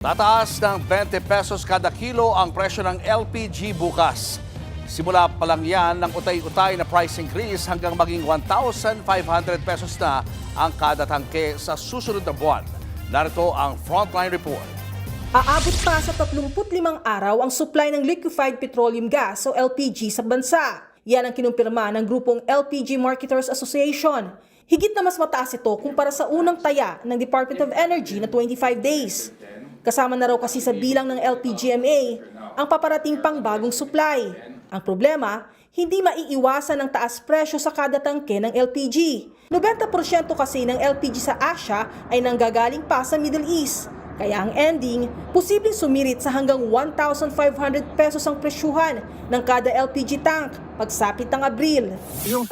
Tataas ng 20 pesos kada kilo ang presyo ng LPG bukas. Simula pa lang yan ng utay-utay na price increase hanggang maging 1,500 pesos na ang kada tangke sa susunod na buwan. Narito ang Frontline Report. Aabot pa sa 35 araw ang supply ng liquefied petroleum gas o LPG sa bansa. Yan ang kinumpirma ng grupong LPG Marketers Association. Higit na mas mataas ito kumpara sa unang taya ng Department of Energy na 25 days. Kasama na raw kasi sa bilang ng LPGMA ang paparating pang bagong supply. Ang problema, hindi maiiwasan ang taas presyo sa kada tangke ng LPG. 90% kasi ng LPG sa Asia ay nanggagaling pa sa Middle East. Kaya ang ending, posibleng sumirit sa hanggang 1,500 pesos ang presyuhan ng kada LPG tank pagsapit ng Abril. Yung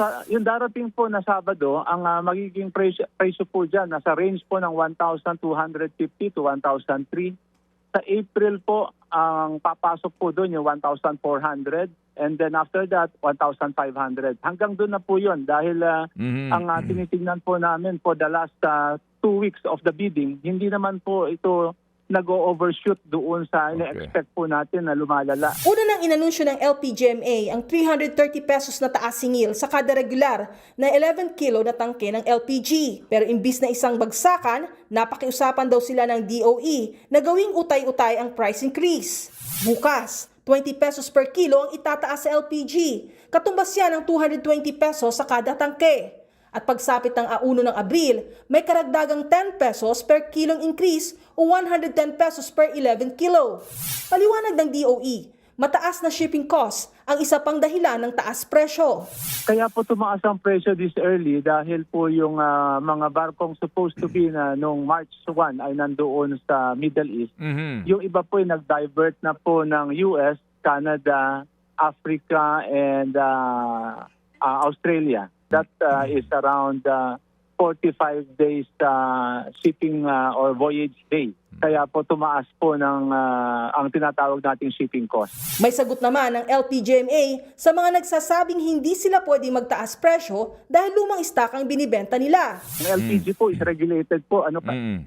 darating po na Sabado, ang magiging presyo po dyan, nasa range po ng 1,250 to 1,003. Sa April po, ang papasok po doon yung 1,400. And then after that, 1,500. Hanggang doon na po yun dahil ang tinitingnan po namin for the last 2 weeks of the bidding, hindi naman po ito nag-overshoot doon sa ina-expect po natin na lumalala. Una nang inanunsyo ng LPGMA ang 330 pesos na taas singil sa kada regular na 11 kilo na tangke ng LPG. Pero imbis na isang bagsakan, napakiusapan daw sila ng DOE na gawing utay-utay ang price increase. Bukas, 20 pesos per kilo ang itataas sa LPG. Katumbas yan ng 220 pesos sa kada tangke. At pagsapit ng 1 ng Abril, may karagdagang 10 pesos per kilong increase o 110 pesos per 11 kilo. Paliwanag ng DOE, mataas na shipping cost ang isa pang dahilan ng taas presyo. Kaya po tumaas ang presyo this early dahil po yung mga barkong supposed to be na noong March 1 ay nandoon sa Middle East. Yung iba po ay nag-divert na po ng US, Canada, Africa, and Australia. That is around 45 days shipping or voyage day. Kaya po tumaas po ng ang tinatawag nating shipping cost. May sagot naman ng LPGMA sa mga nagsasabing hindi sila pwedeng magtaas presyo dahil lumang stock ang binibenta nila. Ang LPG po is regulated po.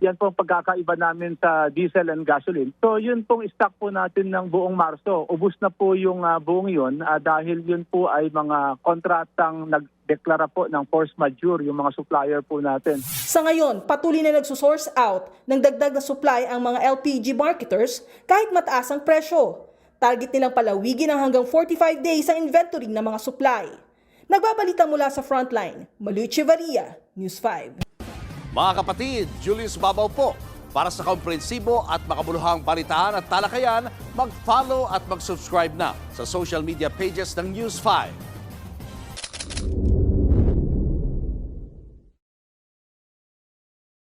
Yan po ang pagkakaiba namin sa diesel and gasoline. So yun pong stock po natin ng buong Marso. Ubus na po yung buong yun dahil yun po ay mga kontratang nagdeklara po ng force majeure yung mga supplier po natin. Sa ngayon, patuloy na nagsusource out ng dagdag na supply ang mga LPG marketers kahit mataas ang presyo. Target nilang palawigin ng hanggang 45 days ang inventory ng mga supply. Nagbabalita mula sa Frontline, Malu Echevarria, News 5. Mga kapatid, Julius Babaw po. Para sa komprehensibo at makabuluhang balitaan at talakayan, mag-follow at mag-subscribe na sa social media pages ng News 5.